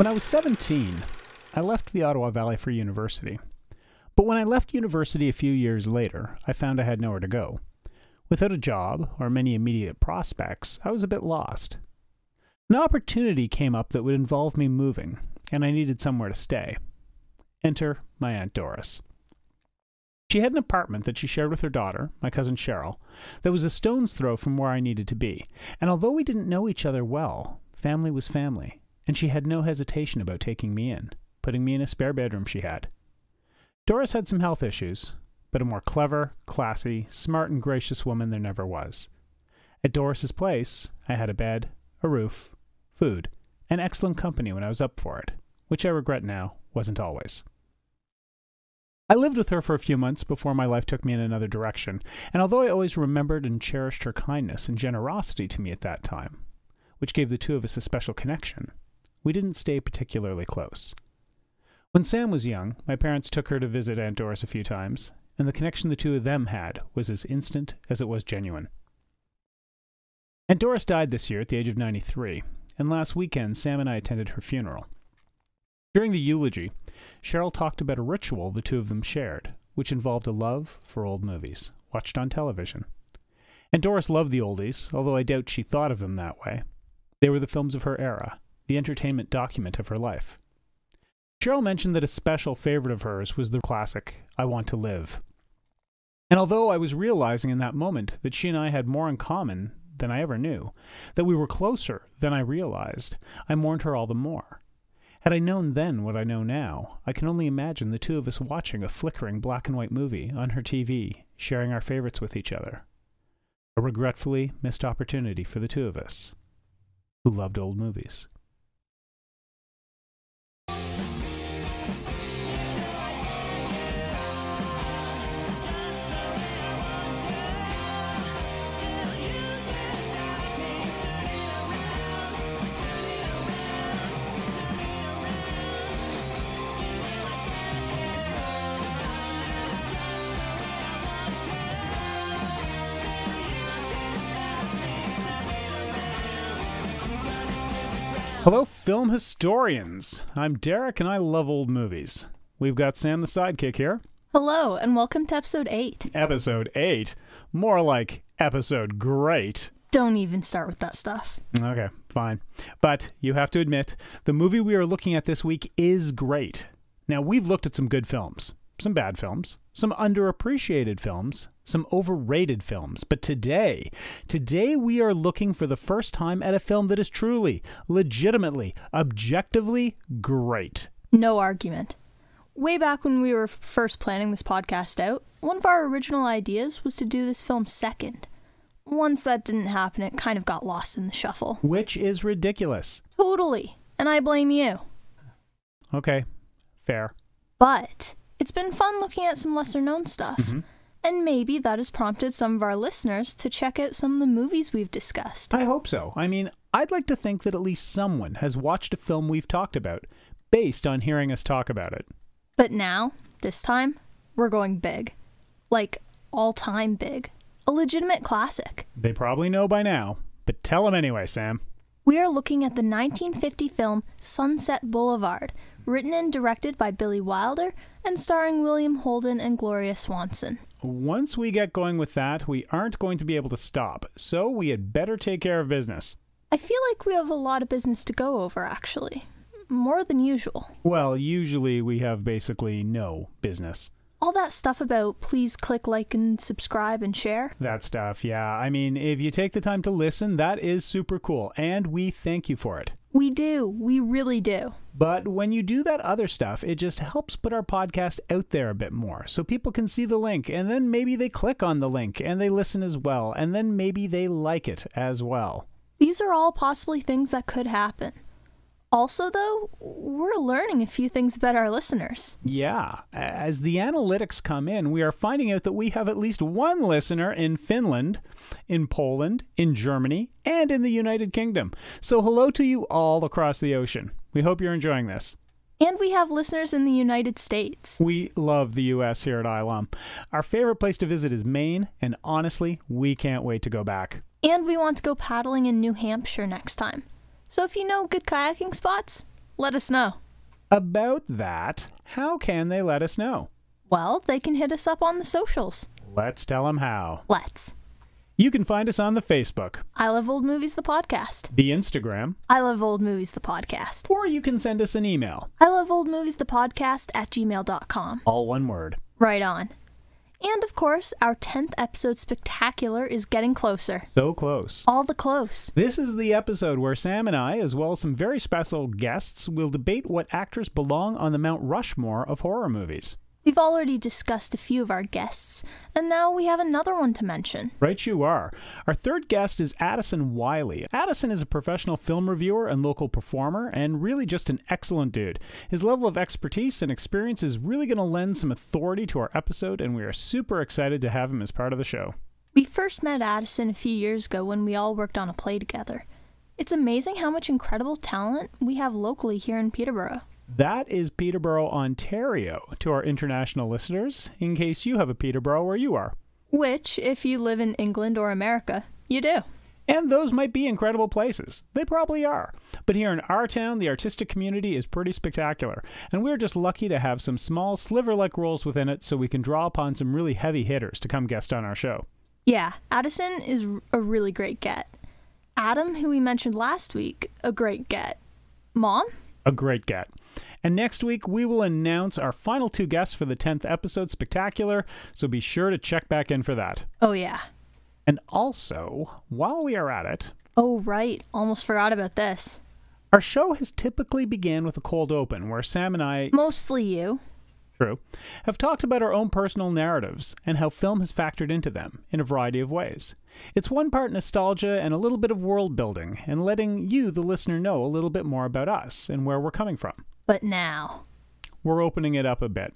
I was 17, I left the Ottawa Valley for university. But when I left university a few years later, I found I had nowhere to go. Without a job or many immediate prospects, I was a bit lost. An opportunity came up that would involve me moving, and I needed somewhere to stay. Enter my Aunt Doris. She had an apartment that she shared with her daughter, my cousin Cheryl, that was a stone's throw from where I needed to be, and although we didn't know each other well, family was family, and she had no hesitation about taking me in, putting me in a spare bedroom she had. Doris had some health issues, but a more clever, classy, smart, and gracious woman there never was. At Doris's place, I had a bed, a roof, food, and excellent company when I was up for it, which I regret now wasn't always. I lived with her for a few months before my life took me in another direction, and although I always remembered and cherished her kindness and generosity to me at that time, which gave the two of us a special connection, we didn't stay particularly close. When Sam was young, my parents took her to visit Aunt Doris a few times, and the connection the two of them had was as instant as it was genuine. Aunt Doris died this year at the age of 93, and last weekend Sam and I attended her funeral. During the eulogy, Cheryl talked about a ritual the two of them shared, which involved a love for old movies, watched on television. And Doris loved the oldies, although I doubt she thought of them that way. They were the films of her era, the entertainment document of her life. Cheryl mentioned that a special favorite of hers was the classic, I Want to Live. And although I was realizing in that moment that she and I had more in common than I ever knew, that we were closer than I realized, I mourned her all the more. Had I known then what I know now, I can only imagine the two of us watching a flickering black and white movie on her TV, sharing our favorites with each other. A regretfully missed opportunity for the two of us, who loved old movies. Hello, film historians. I'm Derek, and I love old movies. We've got Sam the sidekick here. Hello, and welcome to episode 8. Episode 8? More like episode great. Don't even start with that stuff. Okay, fine. But you have to admit, the movie we are looking at this week is great. Now, we've looked at some good films, some bad films, some underappreciated films, some overrated films. But today we are looking for the first time at a film that is truly, legitimately, objectively great. No argument. Way back when we were first planning this podcast out, one of our original ideas was to do this film second. Once that didn't happen, it kind of got lost in the shuffle. Which is ridiculous. Totally. And I blame you. Okay, fair. But it's been fun looking at some lesser-known stuff. Mm-hmm. And maybe that has prompted some of our listeners to check out some of the movies we've discussed. I hope so. I mean, I'd like to think that at least someone has watched a film we've talked about, based on hearing us talk about it. But now, this time, we're going big. Like, all-time big. A legitimate classic. They probably know by now, but tell them anyway, Sam. We are looking at the 1950 film Sunset Boulevard, written and directed by Billy Wilder, and starring William Holden and Gloria Swanson. Once we get going with that, we aren't going to be able to stop, so we had better take care of business. I feel like we have a lot of business to go over, actually. More than usual. Well, usually we have basically no business. All that stuff about please click like and subscribe and share? That stuff, yeah. I mean, if you take the time to listen, that is super cool, and we thank you for it. We do. We really do. But when you do that other stuff, it just helps put our podcast out there a bit more, so people can see the link, and then maybe they click on the link, and they listen as well, and then maybe they like it as well. These are all possibly things that could happen. Also, though, we're learning a few things about our listeners. Yeah. As the analytics come in, we are finding out that we have at least one listener in Finland, in Poland, in Germany, and in the United Kingdom. So hello to you all across the ocean. We hope you're enjoying this. And we have listeners in the United States. We love the U.S. here at ILOM. Our favorite place to visit is Maine, and honestly, we can't wait to go back. And we want to go paddling in New Hampshire next time. So if you know good kayaking spots, let us know. About that, how can they let us know? Well, they can hit us up on the socials. Let's tell them how. Let's. You can find us on the Facebook, I Love Old Movies, the podcast. the Instagram, I Love Old Movies, the podcast. or you can send us an email. I Love Old Movies, the podcast @gmail.com. All one word. Right on. And of course, our 10th episode spectacular is getting closer. So close. All the close. This is the episode where Sam and I, as well as some very special guests, will debate what actors belong on the Mount Rushmore of horror movies. We've already discussed a few of our guests, and now we have another one to mention. Right you are. Our third guest is Addison Wiley. Addison is a professional film reviewer and local performer, and really just an excellent dude. His level of expertise and experience is really going to lend some authority to our episode, and we are super excited to have him as part of the show. We first met Addison a few years ago when we all worked on a play together. It's amazing how much incredible talent we have locally here in Peterborough. That is Peterborough, Ontario, to our international listeners, in case you have a Peterborough where you are. Which, if you live in England or America, you do. And those might be incredible places. They probably are. But here in our town, the artistic community is pretty spectacular, and we're just lucky to have some small sliver-like roles within it so we can draw upon some really heavy hitters to come guest on our show. Yeah, Addison is a really great get. Adam, who we mentioned last week, a great get. Mom? A great get. And next week, we will announce our final two guests for the 10th episode spectacular, so be sure to check back in for that. Oh, yeah. And also, while we are at it... Oh, right. Almost forgot about this. Our show has typically began with a cold open, where Sam and I... Mostly you. True. Have talked about our own personal narratives and how film has factored into them in a variety of ways. It's one part nostalgia and a little bit of world building, and letting you, the listener, know a little bit more about us and where we're coming from. But now, we're opening it up a bit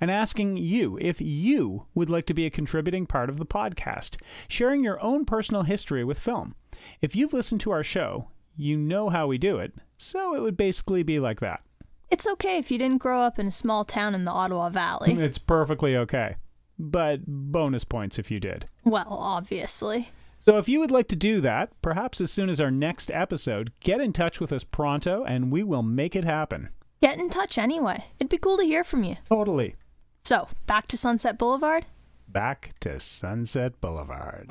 and asking you if you would like to be a contributing part of the podcast, sharing your own personal history with film. If you've listened to our show, you know how we do it, so it would basically be like that. It's okay if you didn't grow up in a small town in the Ottawa Valley. It's perfectly okay, but bonus points if you did. Well, obviously. So if you would like to do that, perhaps as soon as our next episode, get in touch with us pronto and we will make it happen. Get in touch anyway. It'd be cool to hear from you. Totally. So, back to Sunset Boulevard? Back to Sunset Boulevard.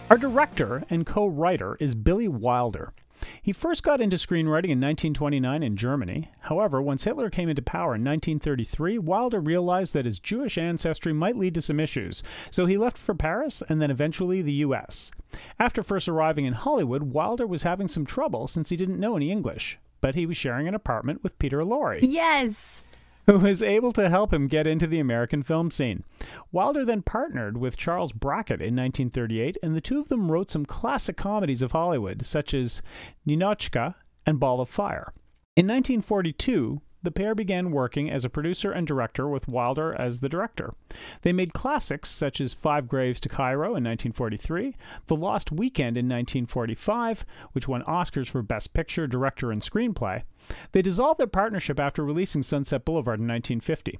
Our director and co-writer is Billy Wilder. He first got into screenwriting in 1929 in Germany. However, once Hitler came into power in 1933, Wilder realized that his Jewish ancestry might lead to some issues, so he left for Paris and then eventually the U.S. After first arriving in Hollywood, Wilder was having some trouble since he didn't know any English, but he was sharing an apartment with Peter Lorre. Yes! Who was able to help him get into the American film scene. Wilder then partnered with Charles Brackett in 1938, and the two of them wrote some classic comedies of Hollywood, such as Ninotchka and Ball of Fire. In 1942, the pair began working as a producer and director with Wilder as the director. They made classics such as Five Graves to Cairo in 1943, The Lost Weekend in 1945, which won Oscars for Best Picture, Director, and Screenplay. They dissolved their partnership after releasing Sunset Boulevard in 1950.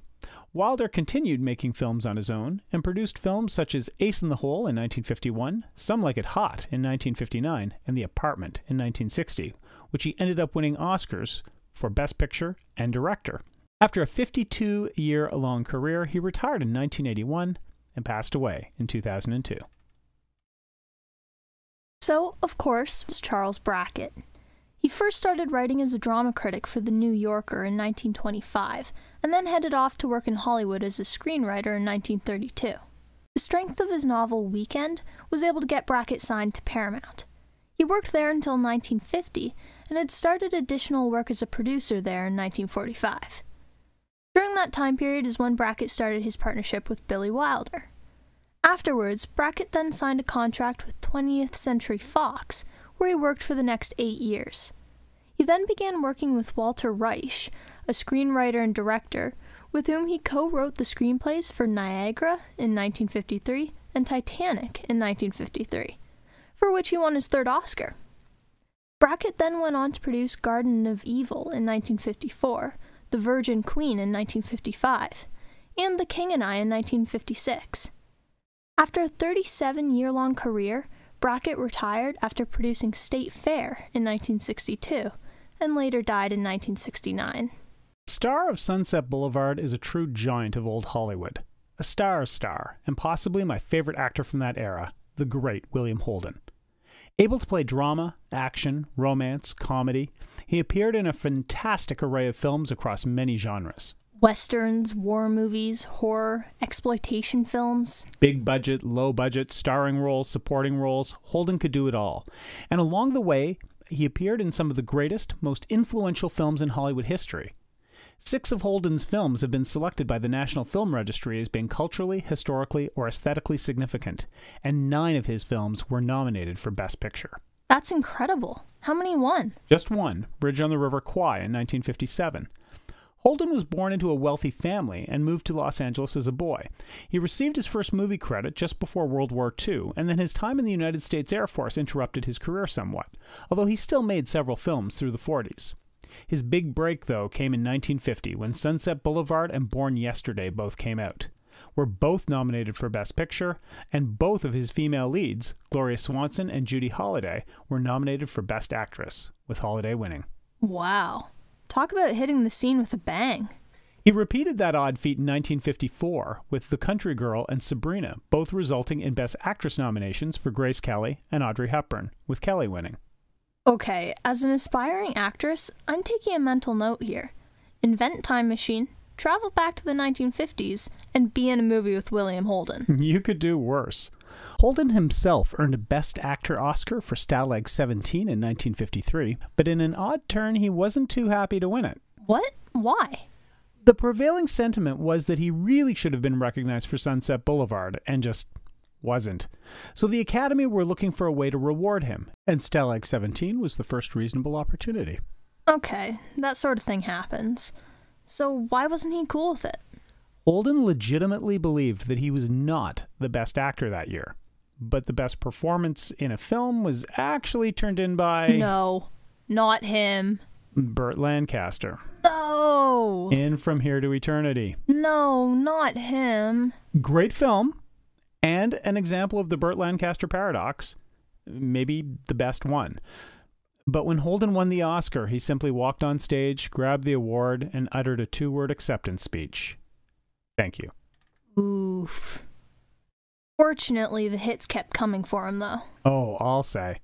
Wilder continued making films on his own and produced films such as Ace in the Hole in 1951, Some Like It Hot in 1959, and The Apartment in 1960, which he ended up winning Oscars for Best Picture and Director. After a 52-year-long career, he retired in 1981 and passed away in 2002. So, of course, was Charles Brackett. He first started writing as a drama critic for The New Yorker in 1925, and then headed off to work in Hollywood as a screenwriter in 1932. The strength of his novel Weekend was able to get Brackett signed to Paramount. He worked there until 1950, and had started additional work as a producer there in 1945. During that time period is when Brackett started his partnership with Billy Wilder. Afterwards, Brackett then signed a contract with 20th Century Fox, where he worked for the next 8 years. He then began working with Walter Reich, a screenwriter and director, with whom he co-wrote the screenplays for Niagara in 1953 and Titanic in 1953, for which he won his third Oscar. Brackett then went on to produce Garden of Evil in 1954, The Virgin Queen in 1955, and The King and I in 1956. After a 37-year-long career, Brackett retired after producing State Fair in 1962, and later died in 1969. The star of Sunset Boulevard is a true giant of old Hollywood. A star's star, and possibly my favorite actor from that era, the great William Holden. Able to play drama, action, romance, comedy, he appeared in a fantastic array of films across many genres. Westerns, war movies, horror, exploitation films. Big budget, low budget, starring roles, supporting roles, Holden could do it all. And along the way, he appeared in some of the greatest, most influential films in Hollywood history. 6 of Holden's films have been selected by the National Film Registry as being culturally, historically, or aesthetically significant, and 9 of his films were nominated for Best Picture. That's incredible. How many won? Just one, Bridge on the River Kwai in 1957. Holden was born into a wealthy family and moved to Los Angeles as a boy. He received his first movie credit just before World War II, and then his time in the United States Air Force interrupted his career somewhat, although he still made several films through the 40s. His big break, though, came in 1950 when Sunset Boulevard and Born Yesterday both came out. Were both nominated for Best Picture, and both of his female leads, Gloria Swanson and Judy Holliday, were nominated for Best Actress, with Holliday winning. Wow. Talk about hitting the scene with a bang. He repeated that odd feat in 1954 with The Country Girl and Sabrina, both resulting in Best Actress nominations for Grace Kelly and Audrey Hepburn, with Kelly winning. Okay, as an aspiring actress, I'm taking a mental note here. Invent time machine, travel back to the 1950s, and be in a movie with William Holden. You could do worse. Holden himself earned a Best Actor Oscar for Stalag 17 in 1953, but in an odd turn, he wasn't too happy to win it. What? Why? The prevailing sentiment was that he really should have been recognized for Sunset Boulevard, and just wasn't. So the Academy were looking for a way to reward him, and Stalag 17 was the first reasonable opportunity. Okay, that sort of thing happens. So why wasn't he cool with it? Holden legitimately believed that he was not the best actor that year, but the best performance in a film was actually turned in by... No, not him. Burt Lancaster. No! In From Here to Eternity. No, not him. Great film, and an example of the Burt Lancaster paradox, maybe the best one. But when Holden won the Oscar, he simply walked on stage, grabbed the award, and uttered a 2-word acceptance speech. Thank you. Oof. Fortunately, the hits kept coming for him, though. Oh, I'll say.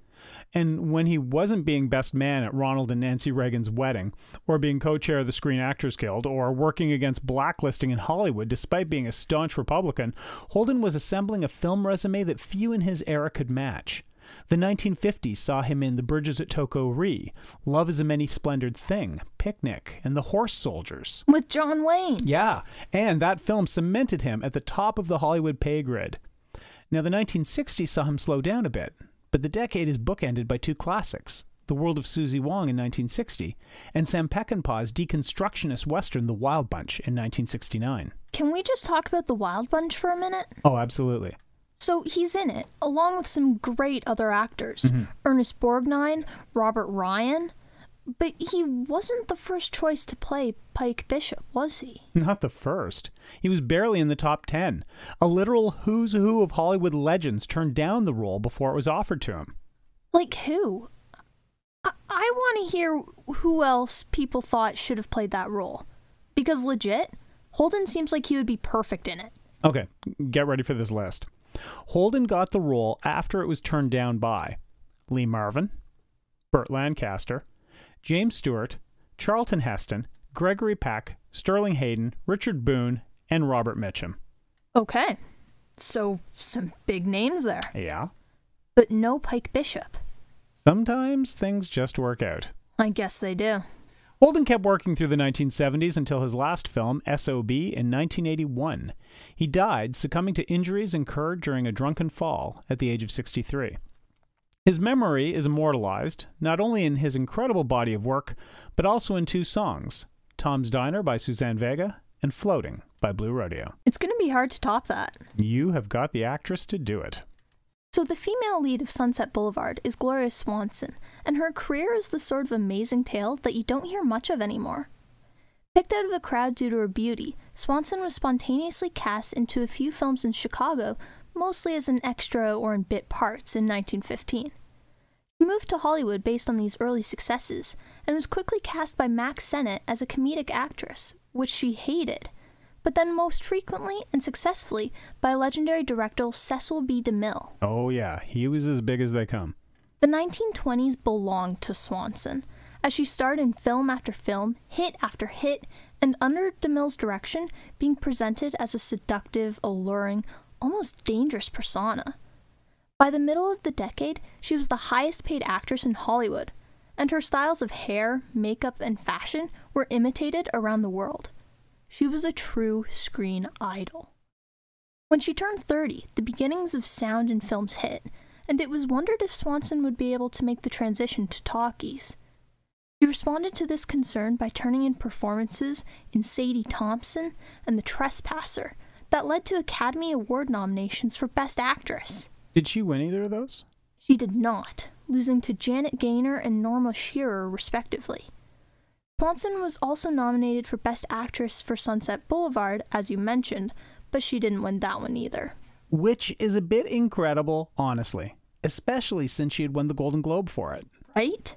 And when he wasn't being best man at Ronald and Nancy Reagan's wedding, or being co-chair of the Screen Actors Guild, or working against blacklisting in Hollywood despite being a staunch Republican, Holden was assembling a film resume that few in his era could match. The 1950s saw him in The Bridges at Toko Ri, Love is a Many Splendored Thing, Picnic, and The Horse Soldiers. With John Wayne. Yeah, and that film cemented him at the top of the Hollywood pay grid. Now, the 1960s saw him slow down a bit, but the decade is bookended by 2 classics, The World of Susie Wong in 1960, and Sam Peckinpah's deconstructionist western The Wild Bunch in 1969. Can we just talk about The Wild Bunch for a minute? Oh, absolutely. So he's in it, along with some great other actors. Ernest Borgnine, Robert Ryan. But he wasn't the first choice to play Pike Bishop, was he? Not the first. He was barely in the top 10. A literal who's who of Hollywood legends turned down the role before it was offered to him. Like who? I want to hear who else people thought should have played that role. Because legit, Holden seems like he would be perfect in it. Okay, get ready for this list. Holden got the role after it was turned down by Lee Marvin, Burt Lancaster, James Stewart, Charlton Heston, Gregory Peck, Sterling Hayden, Richard Boone, and Robert Mitchum. Okay, so some big names there. Yeah. But no Pike Bishop. Sometimes things just work out. I guess they do. Holden kept working through the 1970s until his last film, S.O.B., in 1981. He died succumbing to injuries incurred during a drunken fall at the age of 63. His memory is immortalized, not only in his incredible body of work, but also in 2 songs, Tom's Diner by Suzanne Vega and Floating by Blue Rodeo. It's going to be hard to top that. You have got the actress to do it. So the female lead of Sunset Boulevard is Gloria Swanson, and her career is the sort of amazing tale that you don't hear much of anymore. Picked out of the crowd due to her beauty, Swanson was spontaneously cast into a few films in Chicago, mostly as an extra or in bit parts, in 1915. She moved to Hollywood based on these early successes, and was quickly cast by Mack Sennett as a comedic actress, which she hated, but then most frequently and successfully by legendary director Cecil B. DeMille. Oh yeah, he was as big as they come. The 1920s belonged to Swanson, as she starred in film after film, hit after hit, and under DeMille's direction, being presented as a seductive, alluring, almost dangerous persona. By the middle of the decade, she was the highest paid actress in Hollywood, and her styles of hair, makeup, and fashion were imitated around the world. She was a true screen idol. When she turned 30, the beginnings of sound and films hit, and it was wondered if Swanson would be able to make the transition to talkies. She responded to this concern by turning in performances in Sadie Thompson and The Trespasser that led to Academy Award nominations for Best Actress. Did she win either of those? She did not, losing to Janet Gaynor and Norma Shearer respectively. Swanson was also nominated for Best Actress for Sunset Boulevard, as you mentioned, but she didn't win that one either. Which is a bit incredible, honestly, especially since she had won the Golden Globe for it. Right?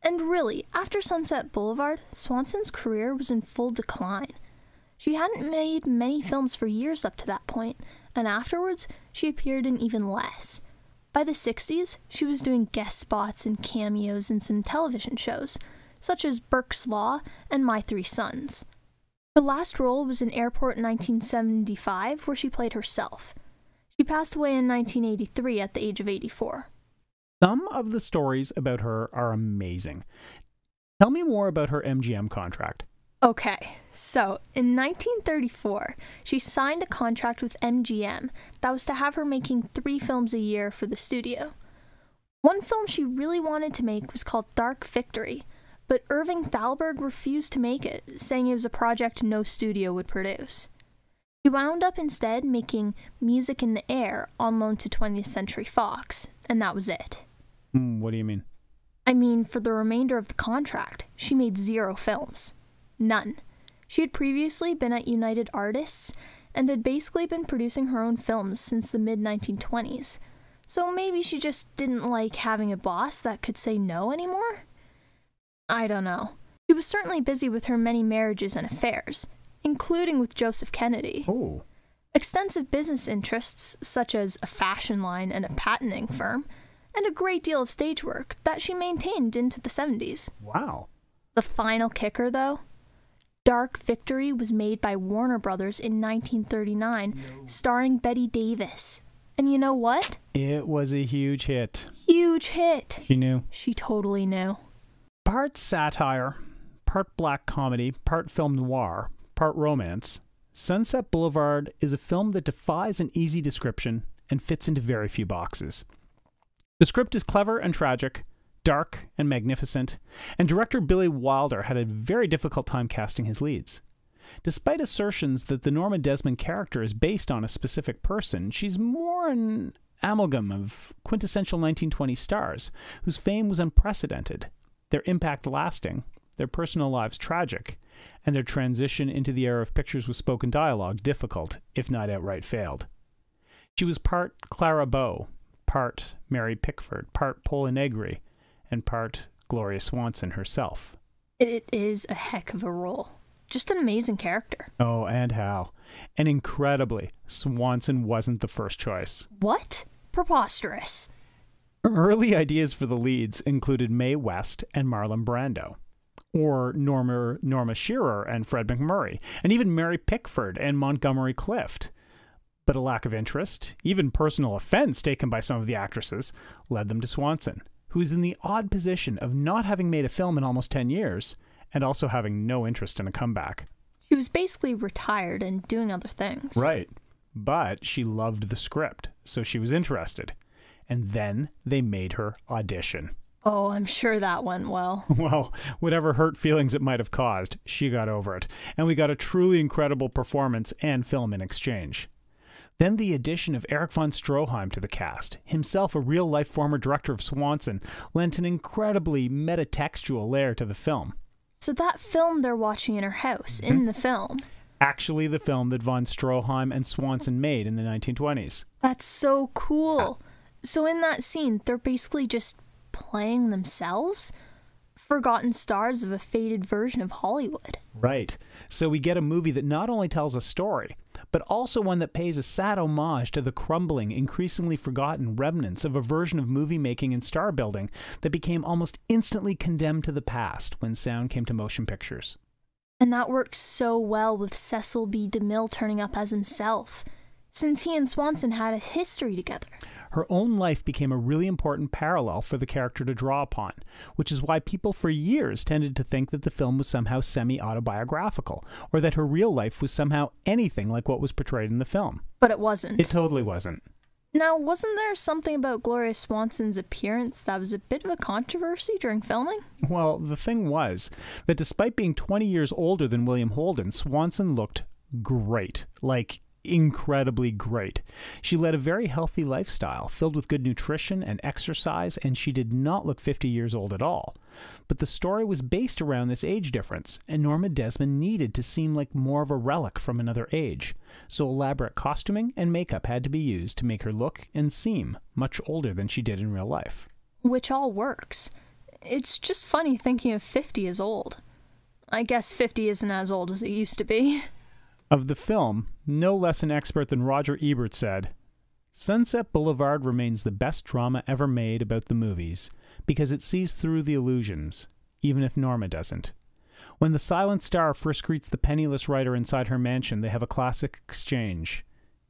And really, after Sunset Boulevard, Swanson's career was in full decline. She hadn't made many films for years up to that point, and afterwards, she appeared in even less. By the 60s, she was doing guest spots and cameos in some television shows, such as Burke's Law and My Three Sons. Her last role was in Airport in 1975, where she played herself. She passed away in 1983 at the age of 84. Some of the stories about her are amazing. Tell me more about her MGM contract. Okay, so in 1934, she signed a contract with MGM that was to have her making 3 films a year for the studio. One film she really wanted to make was called Dark Victory, but Irving Thalberg refused to make it, saying it was a project no studio would produce. She wound up instead making Music in the Air on loan to 20th Century Fox, and that was it. What do you mean? I mean, for the remainder of the contract, she made 0 films. None. She had previously been at United Artists and had basically been producing her own films since the mid-1920s, so maybe she just didn't like having a boss that could say no anymore? I don't know. She was certainly busy with her many marriages and affairs, including with Joseph Kennedy. Oh. Extensive business interests, such as a fashion line and a patenting firm, and a great deal of stage work that she maintained into the 70s. Wow. The final kicker, though? Dark Victory was made by Warner Brothers in 1939, starring Bette Davis. And you know what? It was a huge hit. Huge hit. She knew. She totally knew. Part satire, part black comedy, part film noir, part romance, Sunset Boulevard is a film that defies an easy description and fits into very few boxes. The script is clever and tragic, dark and magnificent, and director Billy Wilder had a very difficult time casting his leads. Despite assertions that the Norma Desmond character is based on a specific person, she's more an amalgam of quintessential 1920s stars, whose fame was unprecedented, their impact lasting, their personal lives tragic, and their transition into the era of pictures with spoken dialogue difficult, if not outright failed. She was part Clara Bow, part Mary Pickford, part Paula Negri, and part Gloria Swanson herself. It is a heck of a role. Just an amazing character. Oh, and how. And incredibly, Swanson wasn't the first choice. What? Preposterous. Early ideas for the leads included Mae West and Marlon Brando, or Norma Shearer and Fred MacMurray, and even Mary Pickford and Montgomery Clift. But a lack of interest, even personal offense taken by some of the actresses, led them to Swanson, who is in the odd position of not having made a film in almost 10 years, and also having no interest in a comeback. She was basically retired and doing other things. Right. But she loved the script, so she was interested. And then they made her audition. Oh, I'm sure that went well. Well, whatever hurt feelings it might have caused, she got over it. And we got a truly incredible performance and film in exchange. Then the addition of Erich von Stroheim to the cast, himself a real-life former director of Swanson, lent an incredibly metatextual layer to the film. So that film they're watching in her house, in the film. Actually the film that von Stroheim and Swanson made in the 1920s. That's so cool. So in that scene, they're basically just playing themselves? Forgotten stars of a faded version of Hollywood. Right. So we get a movie that not only tells a story, but also one that pays a sad homage to the crumbling, increasingly forgotten remnants of a version of movie making and star building that became almost instantly condemned to the past when sound came to motion pictures. And that works so well with Cecil B. DeMille turning up as himself, since he and Swanson had a history together. Her own life became a really important parallel for the character to draw upon, which is why people for years tended to think that the film was somehow semi-autobiographical, or that her real life was somehow anything like what was portrayed in the film. But it wasn't. It totally wasn't. Now, wasn't there something about Gloria Swanson's appearance that was a bit of a controversy during filming? Well, the thing was that despite being 20 years older than William Holden, Swanson looked great. Like, incredibly great. She led a very healthy lifestyle, filled with good nutrition and exercise, and she did not look 50 years old at all. But the story was based around this age difference, and Norma Desmond needed to seem like more of a relic from another age. So elaborate costuming and makeup had to be used to make her look and seem much older than she did in real life. Which all works. It's just funny thinking of 50 as old. I guess 50 isn't as old as it used to be. Of the film, no less an expert than Roger Ebert said, "Sunset Boulevard remains the best drama ever made about the movies, because it sees through the illusions, even if Norma doesn't. When the silent star first greets the penniless writer inside her mansion, they have a classic exchange.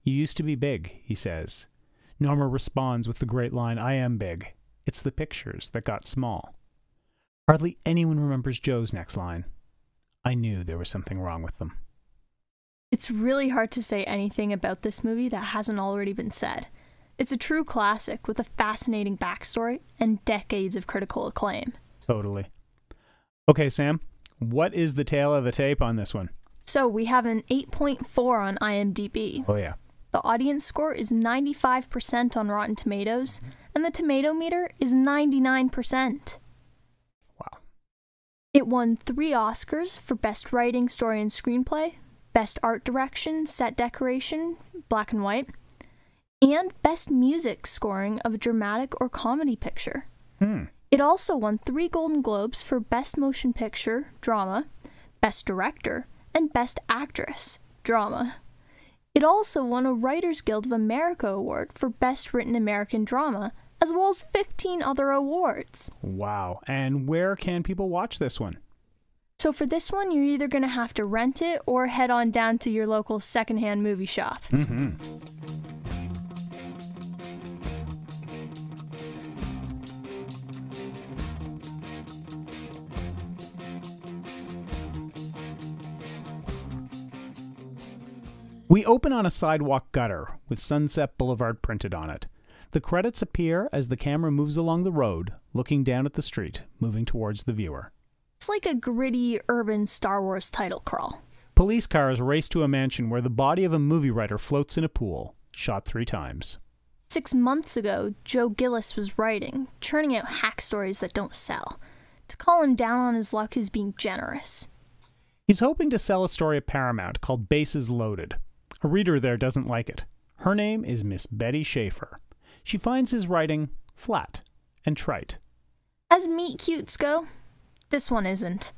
'You used to be big,' he says. Norma responds with the great line, 'I am big. It's the pictures that got small.' Hardly anyone remembers Joe's next line. I knew there was something wrong with them." It's really hard to say anything about this movie that hasn't already been said. It's a true classic with a fascinating backstory and decades of critical acclaim. Totally. Okay, Sam, what is the tale of the tape on this one? So we have an 8.4 on IMDb. Oh, yeah. The audience score is 95% on Rotten Tomatoes, and the tomato meter is 99%. Wow. It won 3 Oscars for Best Writing, Story, and Screenplay, Best Art Direction, Set Decoration, Black and White, and Best Music Scoring of a Dramatic or Comedy Picture. It also won 3 Golden Globes for Best Motion Picture, Drama, Best Director, and Best Actress, Drama. It also won a Writers Guild of America Award for Best Written American Drama, as well as 15 other awards. Wow. And where can people watch this one? So for this one, you're either going to have to rent it or head on down to your local secondhand movie shop. We open on a sidewalk gutter with Sunset Boulevard printed on it. The credits appear as the camera moves along the road, looking down at the street, moving towards the viewer. It's like a gritty, urban Star Wars title crawl. Police cars race to a mansion where the body of a movie writer floats in a pool, shot 3 times. 6 months ago, Joe Gillis was writing, churning out hack stories that don't sell. To call him down on his luck is being generous. He's hoping to sell a story at Paramount called Bases Loaded. A reader there doesn't like it. Her name is Miss Betty Schaefer. She finds his writing flat and trite. As meet cutes go, this one isn't.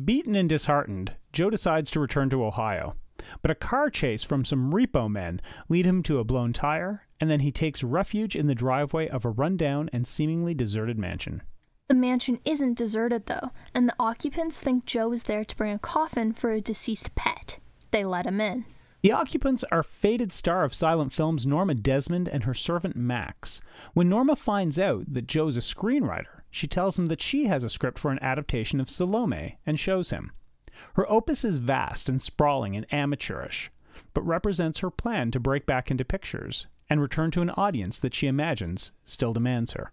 Beaten and disheartened, Joe decides to return to Ohio. But a car chase from some repo men lead him to a blown tire, and then he takes refuge in the driveway of a rundown and seemingly deserted mansion. The mansion isn't deserted, though, and the occupants think Joe is there to bring a coffin for a deceased pet. They let him in. The occupants are faded star of silent films Norma Desmond and her servant Max. When Norma finds out that Joe's a screenwriter, she tells him that she has a script for an adaptation of Salome and shows him. Her opus is vast and sprawling and amateurish, but represents her plan to break back into pictures and return to an audience that she imagines still demands her.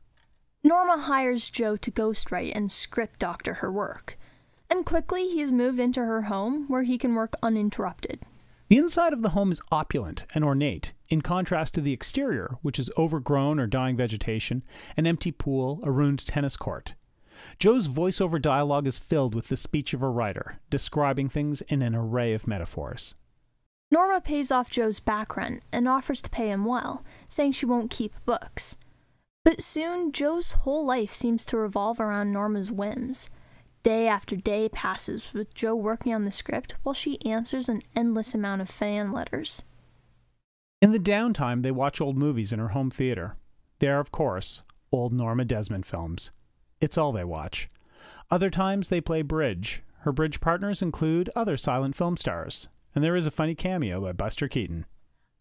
Norma hires Joe to ghostwrite and script doctor her work, and quickly he is moved into her home where he can work uninterrupted. The inside of the home is opulent and ornate, in contrast to the exterior, which is overgrown or dying vegetation, an empty pool, a ruined tennis court. Joe's voiceover dialogue is filled with the speech of a writer, describing things in an array of metaphors. Norma pays off Joe's back rent and offers to pay him well, saying she won't keep books. But soon, Joe's whole life seems to revolve around Norma's whims. Day after day passes with Joe working on the script while she answers an endless amount of fan letters. In the downtime, they watch old movies in her home theater. They are, of course, old Norma Desmond films. It's all they watch. Other times, they play bridge. Her bridge partners include other silent film stars, and there is a funny cameo by Buster Keaton.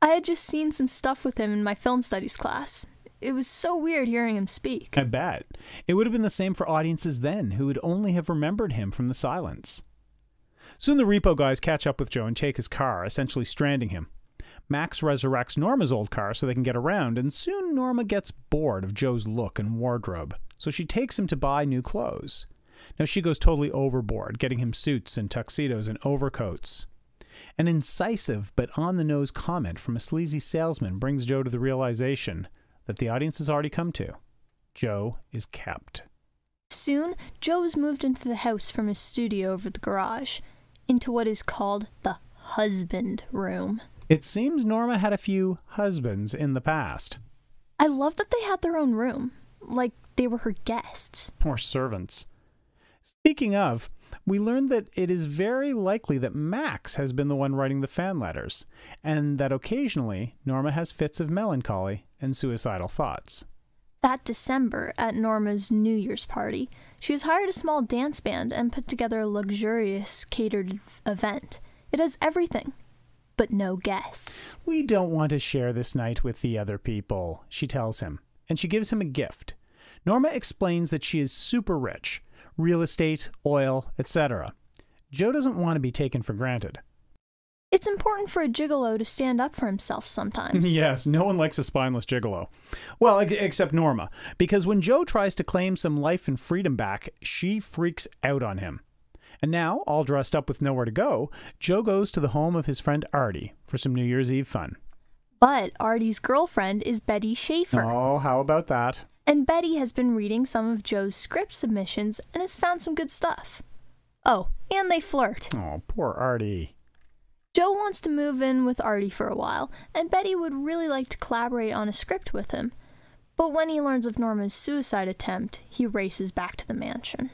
I had just seen some stuff with him in my film studies class. It was so weird hearing him speak. I bet. It would have been the same for audiences then, who would only have remembered him from the silence. Soon the repo guys catch up with Joe and take his car, essentially stranding him. Max resurrects Norma's old car so they can get around, and soon Norma gets bored of Joe's look and wardrobe, so she takes him to buy new clothes. Now she goes totally overboard, getting him suits and tuxedos and overcoats. An incisive but on-the-nose comment from a sleazy salesman brings Joe to the realization that the audience has already come to. Joe is kept. Soon, Joe is moved into the house from his studio over the garage, into what is called the husband room. It seems Norma had a few husbands in the past. I love that they had their own room, like they were her guests. Or servants. Speaking of, we learned that it is very likely that Max has been the one writing the fan letters, and that occasionally Norma has fits of melancholy and suicidal thoughts. That December, at Norma's New Year's party, she has hired a small dance band and put together a luxurious catered event. It has everything, but no guests. We don't want to share this night with the other people, she tells him, and she gives him a gift. Norma explains that she is super rich, real estate, oil, etc. Joe doesn't want to be taken for granted. It's important for a gigolo to stand up for himself sometimes. Yes, no one likes a spineless gigolo. Well, except Norma, because when Joe tries to claim some life and freedom back, she freaks out on him. And now, all dressed up with nowhere to go, Joe goes to the home of his friend Artie for some New Year's Eve fun. But Artie's girlfriend is Betty Schaefer. Oh, how about that? And Betty has been reading some of Joe's script submissions and has found some good stuff. Oh, and they flirt. Oh, poor Artie. Joe wants to move in with Artie for a while, and Betty would really like to collaborate on a script with him. But when he learns of Norma's suicide attempt, he races back to the mansion.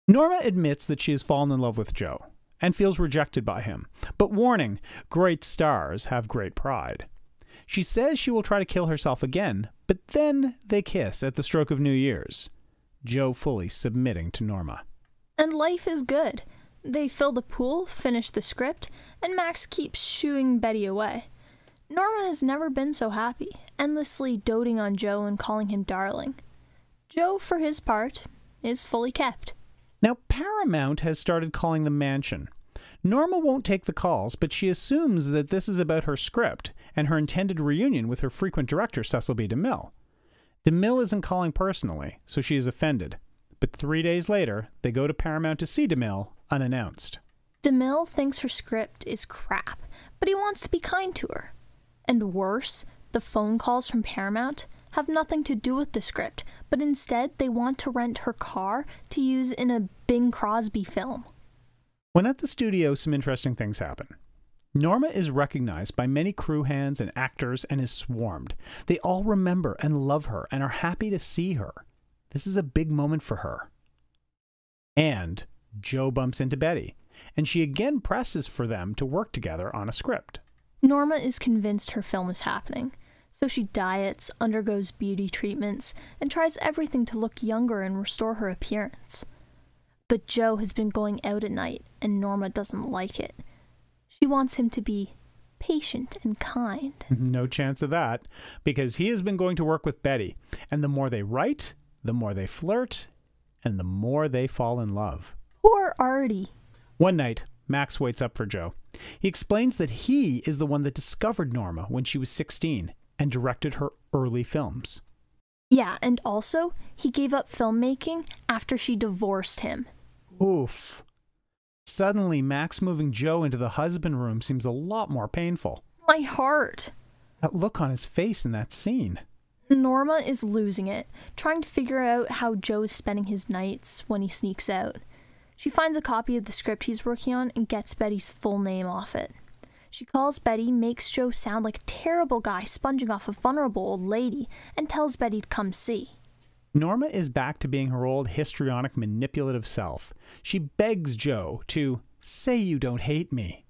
Norma admits that she has fallen in love with Joe, and feels rejected by him. But warning, great stars have great pride. She says she will try to kill herself again, but then they kiss at the stroke of New Year's, Joe fully submitting to Norma. And life is good. They fill the pool, finish the script, and Max keeps shooing Betty away. Norma has never been so happy, endlessly doting on Joe and calling him darling. Joe, for his part, is fully kept. Now, Paramount has started calling the mansion. Norma won't take the calls, but she assumes that this is about her script and her intended reunion with her frequent director, Cecil B. DeMille. DeMille isn't calling personally, so she is offended. But 3 days later, they go to Paramount to see DeMille, unannounced. DeMille thinks her script is crap, but he wants to be kind to her. And worse, the phone calls from Paramount have nothing to do with the script, but instead they want to rent her car to use in a Bing Crosby film. When at the studio, some interesting things happen. Norma is recognized by many crew hands and actors and is swarmed. They all remember and love her and are happy to see her. This is a big moment for her. And Joe bumps into Betty, and she again presses for them to work together on a script. Norma is convinced her film is happening, so she diets, undergoes beauty treatments, and tries everything to look younger and restore her appearance. But Joe has been going out at night, and Norma doesn't like it. She wants him to be patient and kind. No chance of that, because he has been going to work with Betty, and the more they write, the more they flirt, and the more they fall in love. Poor Artie. One night, Max waits up for Joe. He explains that he is the one that discovered Norma when she was 16 and directed her early films. Yeah, and also, he gave up filmmaking after she divorced him. Oof. Suddenly, Max moving Joe into the husband room seems a lot more painful. My heart. That look on his face in that scene. Norma is losing it, trying to figure out how Joe is spending his nights when he sneaks out. She finds a copy of the script he's working on and gets Betty's full name off it. She calls Betty, makes Joe sound like a terrible guy sponging off a vulnerable old lady, and tells Betty to come see. Norma is back to being her old histrionic, manipulative self. She begs Joe to say you don't hate me.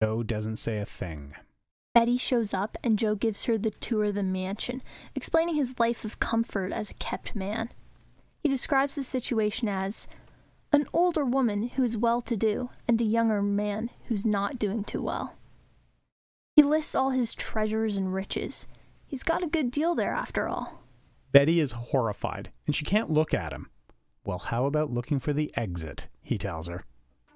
Joe doesn't say a thing. Betty shows up and Joe gives her the tour of the mansion, explaining his life of comfort as a kept man. He describes the situation as an older woman who is well-to-do and a younger man who's not doing too well. He lists all his treasures and riches. He's got a good deal there after all. Betty is horrified, and she can't look at him. Well, how about looking for the exit, he tells her.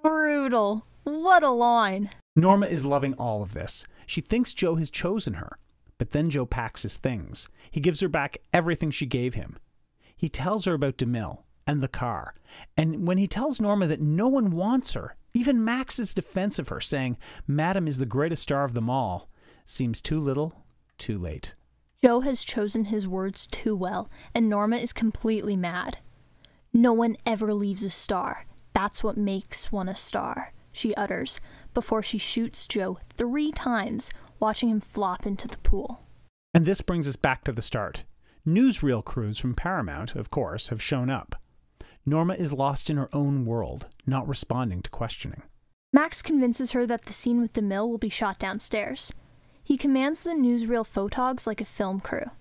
Brutal. What a line. Norma is loving all of this. She thinks Joe has chosen her, but then Joe packs his things. He gives her back everything she gave him. He tells her about DeMille and the car, and when he tells Norma that no one wants her, even Max is defense of her, saying Madam is the greatest star of them all, seems too little, too late. Joe has chosen his words too well, and Norma is completely mad. No one ever leaves a star. That's what makes one a star, she utters, before she shoots Joe 3 times, watching him flop into the pool. And this brings us back to the start. Newsreel crews from Paramount, of course, have shown up. Norma is lost in her own world, not responding to questioning. Max convinces her that the scene with DeMille will be shot downstairs. He commands the newsreel photogs like a film crew,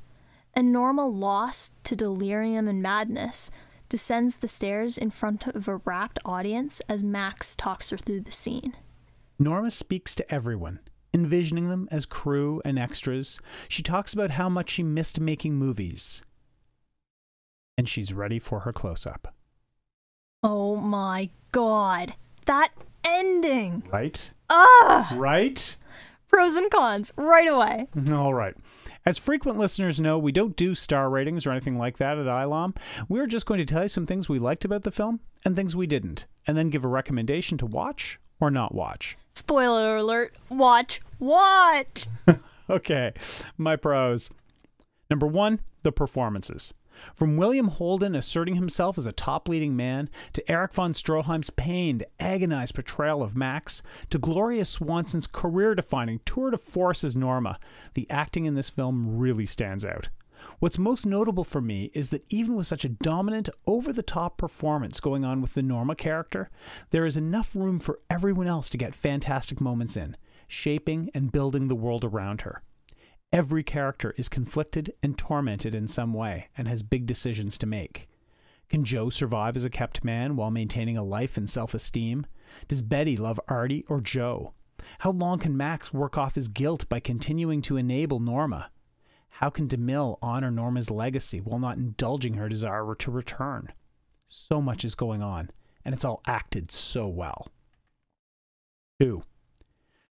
and Norma, lost to delirium and madness, descends the stairs in front of a rapt audience as Max talks her through the scene. Norma speaks to everyone, envisioning them as crew and extras. She talks about how much she missed making movies. And she's ready for her close-up. Oh my God. That ending! Right? Ah! Right? Pros and cons, right away. All right. As frequent listeners know, we don't do star ratings or anything like that at ILOM. We're just going to tell you some things we liked about the film and things we didn't, and then give a recommendation to watch or not watch. Spoiler alert, watch. Okay, my pros. Number 1, the performances. From William Holden asserting himself as a top leading man, to Erich von Stroheim's pained, agonized portrayal of Max, to Gloria Swanson's career-defining tour de force as Norma, the acting in this film really stands out. What's most notable for me is that even with such a dominant, over-the-top performance going on with the Norma character, there is enough room for everyone else to get fantastic moments in, shaping and building the world around her. Every character is conflicted and tormented in some way and has big decisions to make. Can Joe survive as a kept man while maintaining a life and self-esteem? Does Betty love Artie or Joe? How long can Max work off his guilt by continuing to enable Norma? How can DeMille honor Norma's legacy while not indulging her desire to return? So much is going on, and it's all acted so well. 2.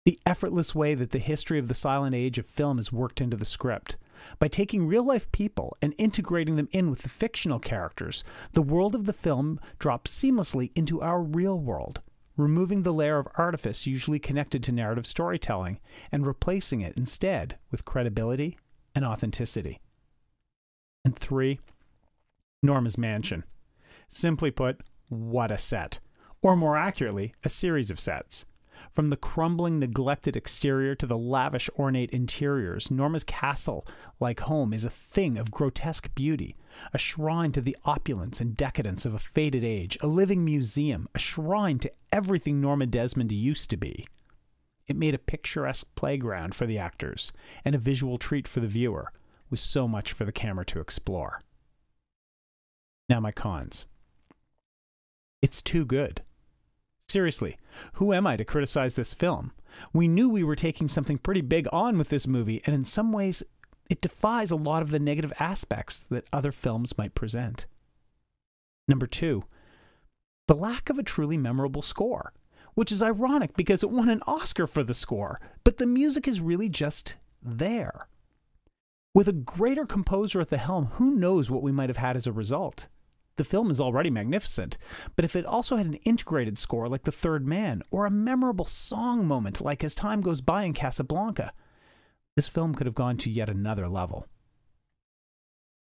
The effortless way that the history of the silent age of film is worked into the script. By taking real-life people and integrating them in with the fictional characters, the world of the film drops seamlessly into our real world, removing the layer of artifice usually connected to narrative storytelling and replacing it instead with credibility and authenticity. And 3, Norma's mansion. Simply put, what a set. Or more accurately, a series of sets. From the crumbling, neglected exterior to the lavish, ornate interiors, Norma's castle-like home is a thing of grotesque beauty, a shrine to the opulence and decadence of a faded age, a living museum, a shrine to everything Norma Desmond used to be. It made a picturesque playground for the actors and a visual treat for the viewer, with so much for the camera to explore. Now my cons. It's too good. Seriously, who am I to criticize this film? We knew we were taking something pretty big on with this movie, and in some ways, it defies a lot of the negative aspects that other films might present. Number 2, the lack of a truly memorable score, which is ironic because it won an Oscar for the score, but the music is really just there. With a greater composer at the helm, who knows what we might have had as a result? The film is already magnificent, but if it also had an integrated score like The Third Man, or a memorable song moment like As Time Goes By in Casablanca, this film could have gone to yet another level.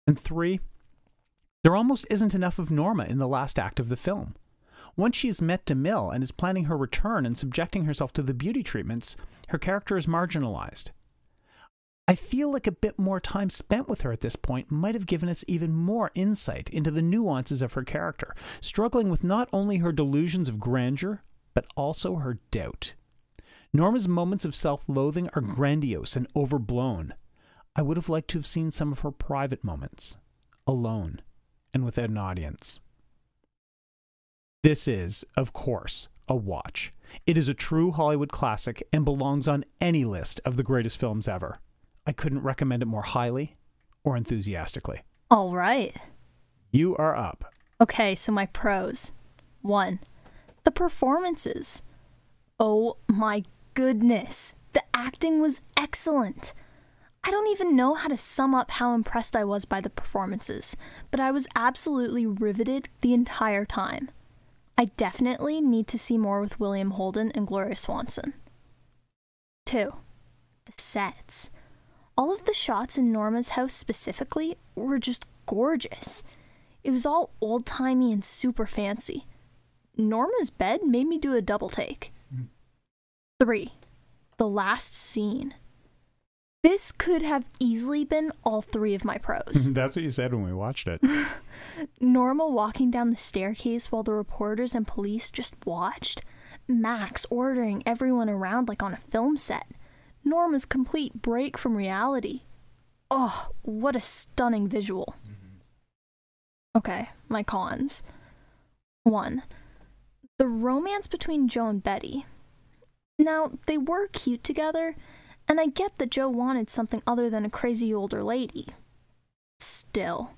And 3, there almost isn't enough of Norma in the last act of the film. Once she's met DeMille and is planning her return and subjecting herself to the beauty treatments, her character is marginalized. I feel like a bit more time spent with her at this point might have given us even more insight into the nuances of her character, struggling with not only her delusions of grandeur, but also her doubt. Norma's moments of self-loathing are grandiose and overblown. I would have liked to have seen some of her private moments, alone and without an audience. This is, of course, a watch. It is a true Hollywood classic and belongs on any list of the greatest films ever. I couldn't recommend it more highly or enthusiastically. All right. You are up. Okay, so my pros. 1. The performances. Oh my goodness. The acting was excellent. I don't even know how to sum up how impressed I was by the performances, but I was absolutely riveted the entire time. I definitely need to see more with William Holden and Gloria Swanson. 2. The sets. All of the shots in Norma's house specifically were just gorgeous. It was all old-timey and super fancy. Norma's bed made me do a double take. 3. The last scene. This could have easily been all 3 of my pros. That's what you said when we watched it. Norma walking down the staircase while the reporters and police just watched. Max ordering everyone around like on a film set. Norma's complete break from reality. Oh, what a stunning visual. Okay, my cons. 1. The romance between Joe and Betty. Now, they were cute together, and I get that Joe wanted something other than a crazy older lady. Still,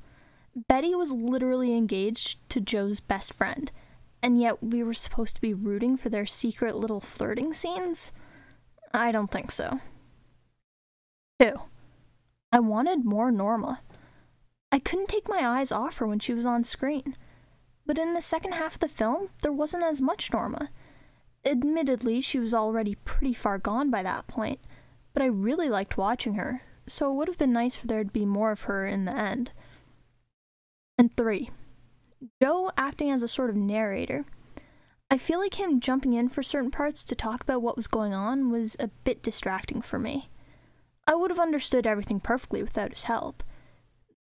Betty was literally engaged to Joe's best friend, and yet we were supposed to be rooting for their secret little flirting scenes? I don't think so. 2. I wanted more Norma. I couldn't take my eyes off her when she was on screen. But in the second half of the film, there wasn't as much Norma. Admittedly, she was already pretty far gone by that point, but I really liked watching her, so it would have been nice for there to be more of her in the end. And 3. Joe acting as a sort of narrator. I feel like him jumping in for certain parts to talk about what was going on was a bit distracting for me. I would have understood everything perfectly without his help.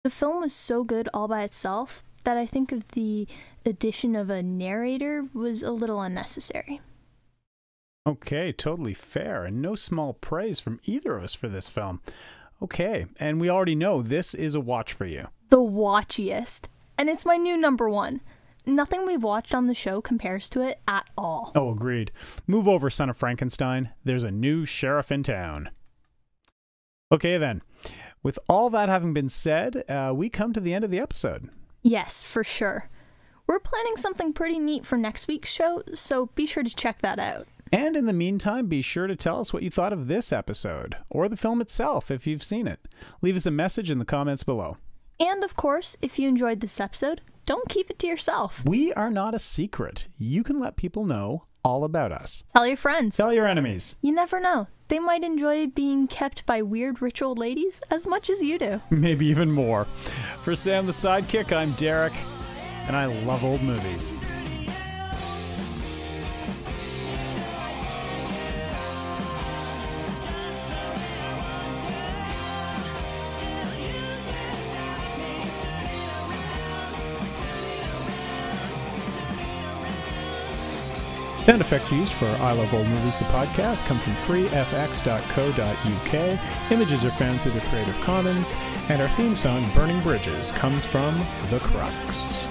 The film was so good all by itself that I think of the addition of a narrator was a little unnecessary. Okay, totally fair, and no small praise from either of us for this film. Okay, and we already know this is a watch for you. The watchiest. And it's my new number 1. Nothing we've watched on the show compares to it at all. Oh, agreed. Move over, Son of Frankenstein. There's a new sheriff in town. Okay, then. With all that having been said, we come to the end of the episode. Yes, for sure. We're planning something pretty neat for next week's show, so be sure to check that out. And in the meantime, be sure to tell us what you thought of this episode, or the film itself if you've seen it. Leave us a message in the comments below. And of course, if you enjoyed this episode, don't keep it to yourself. We are not a secret. You can let people know all about us. Tell your friends. Tell your enemies. You never know. They might enjoy being kept by weird rich old ladies as much as you do. Maybe even more. For Sam the Sidekick, I'm Derek, and I love old movies. Sound effects used for I Love Old Movies, the podcast, come from freefx.co.uk. Images are found through the Creative Commons, and our theme song, Burning Bridges, comes from The Crux.